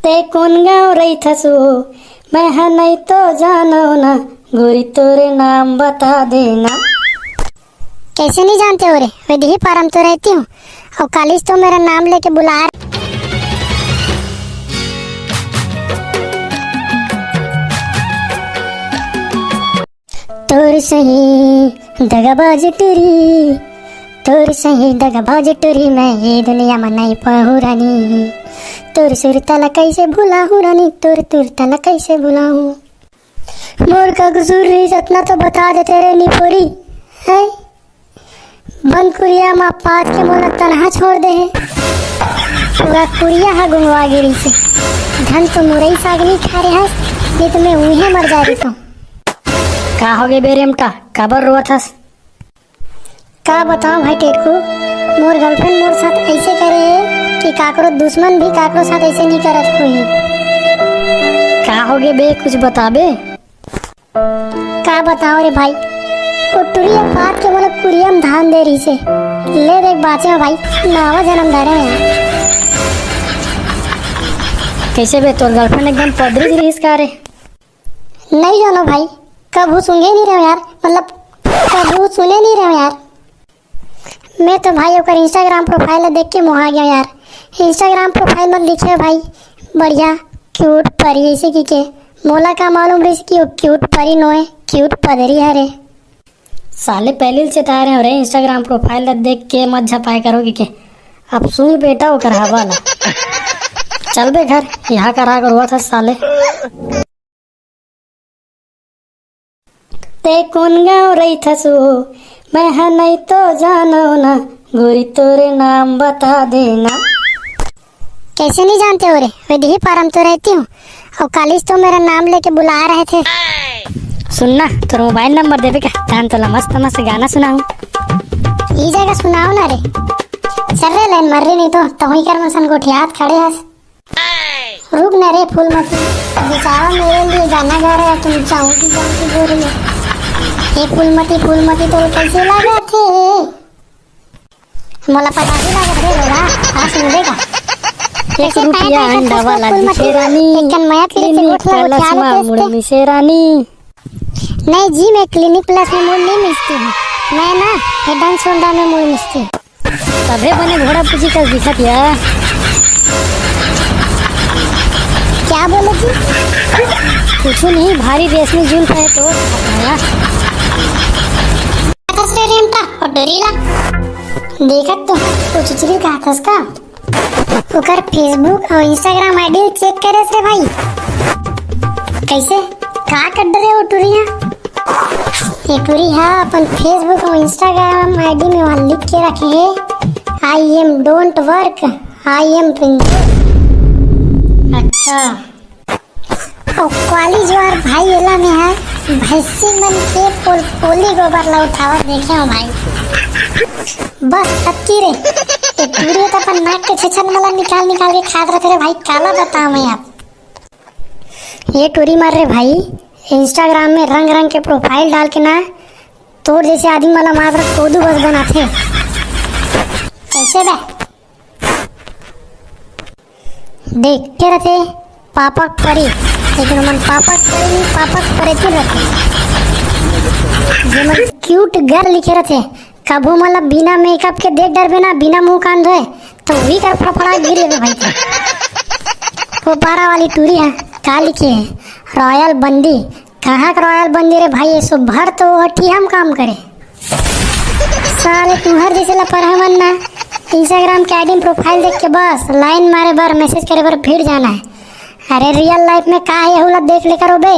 ते कौन गाँव रही थसो, मैं है नहीं तो जानो ना, गोरी तोरे नाम बता देना। कैसे नहीं जानते हो रे, वही पारम तो रहती हूँ और कॉलेज तो मेरा नाम लेके बुला। तोर सही दगाबाज टूरी, तोर सही दगाबाज टूरी, मैं ये दुनिया में नहीं पाहू रानी। तोर सुर तला कैसे भूला हूँ रानी, तोर तुर तला कैसे भूला हूँ। मोर का कसूर रही इतना तो बता दे तेरे निपोरी है। बंद कुरिया माँ पात के मोला तनहा छोड़ दे है। पूरा कुरिया हा गुंगवा गिरी से धन तो मुरई सागनी खा रहे हस, नहीं तो मैं उहे मर जा रही। तो का हो गए बेरेमटा, काबर रोआ थस? का बताऊं भाई टेटको, मोर गर्लफ्रेंड मोर साथ ऐसे करे है कि काकरो दुश्मन भी काकरो साथ ऐसे नहीं करत कोई। का हो गए बे, कुछ बताबे? का बताओ रे भाई, वो टुरिया बात के बोले कुरियम धान दे रही से ले देख बाचे भाई, नावा जन्म धरे हैं। कैसे बे, तोर गर्लफ्रेंड एकदम पदरी गिरी इसका रे? नहीं जानो भाई, कबू सुने नहीं रहे यार, मतलब कबू सुने नहीं रहे यार। मैं तो भाई ओकर इंस्टाग्राम प्रोफाइल देख के मोहा गया यार। इंस्टाग्राम प्रोफाइल में लिखे भाई बढ़िया क्यूट परी ऐसे की के मोला का मालूम रही कि वो क्यूट परी नो है, क्यूट पदरी है रे। साले पहले से तारे हो रहे इंस्टाग्राम प्रोफाइल देख के मत झपाए करोगे के अब सुन बेटा वो करा वाला। चल बे घर, यहाँ करा कर हुआ था साले। ते कौन गाँव रही थसो, मैं है नहीं तो जानो ना, गोरी तोरे नाम बता देना। कैसे नहीं जानते हो रे, वही पारम तो रहती हूँ और कॉलेज तो मेरा नाम लेके बुला रहे थे। सुनना, तो मोबाइल नंबर देवे क्या, तान तोला मस्त मस्त गाना सुनाऊं। ई जगह सुनाओ ना रे। चल रे लाइन मर रही नहीं तो ही कर मसन गोठियात खड़े हस। रुक ना रे फूलमती, बेचारा मेरे लिए गाना गा रहा है, तुम चाहूंगी जानती बोल रही है। ये फूलमती फूलमती तो कैसे लगा थे, मोला पता भी लगा थे लोगा। हाँ सुन देगा, 1 रुपया अंडा वाला दिखे रानी, क्लिनिक प्लस में मुड़ मिसे रानी। नहीं जी, मैं क्लिनिक प्लस में मुड़ नहीं मिसती हूँ, मैं ना हेडन सोंडा में मुड़ मिसती हूँ। तभे बने घोड़ा पूछी कर दिखत या। क्या बोले जी? कुछ नहीं, भारी रेशमी जुल्फ है तो देखत तो कुछ चीज का हथस का ओकर फेसबुक और इंस्टाग्राम आईडी चेक करे रे भाई। कैसे का कर रहे हो टुरिया? ये टुरी है अपन फेसबुक और इंस्टाग्राम आईडी में वहाँ लिख के रखे है I am don't work, I am princess. अच्छा, और कॉलेज वार भाई एला में है भैंसी मन के पोली गोबर ला उठावा देखे हो भाई। बस अक्की रे ये पूरे तो अपन नाक के छछन वाला निकाल निकाल के खाद रखे रे भाई। काला बताओ मैं आप ये टूरी मार रे भाई। इंस्टाग्राम में रंग रंग के प्रोफाइल डाल के ना तोड़ जैसे आदमी वाला मार कोदू बस बनाते कैसे बे देखते रहते पापा परी, लेकिन मन पापा परी नहीं पापा परे क्यों रहते जो क्यूट गर्ल लिखे रहते। कबू मतलब बिना मेकअप के देख डर बिना बिना मुंह कान धोए तो वही कर फड़फड़ा गिरे भाई। तो वो पारा वाली टूरी है क्या लिखी है रॉयल बंदी। कहाँ का रॉयल बंदी रे भाई, ये सब भर तो हठी हम काम करे साले तुम्हार जैसे लपरहा बनना। इंस्टाग्राम के आईडी प्रोफाइल देख के बस लाइन मारे बार मैसेज करे बार भीड़ जाना है। अरे रियल लाइफ में का है देख ले करो बे।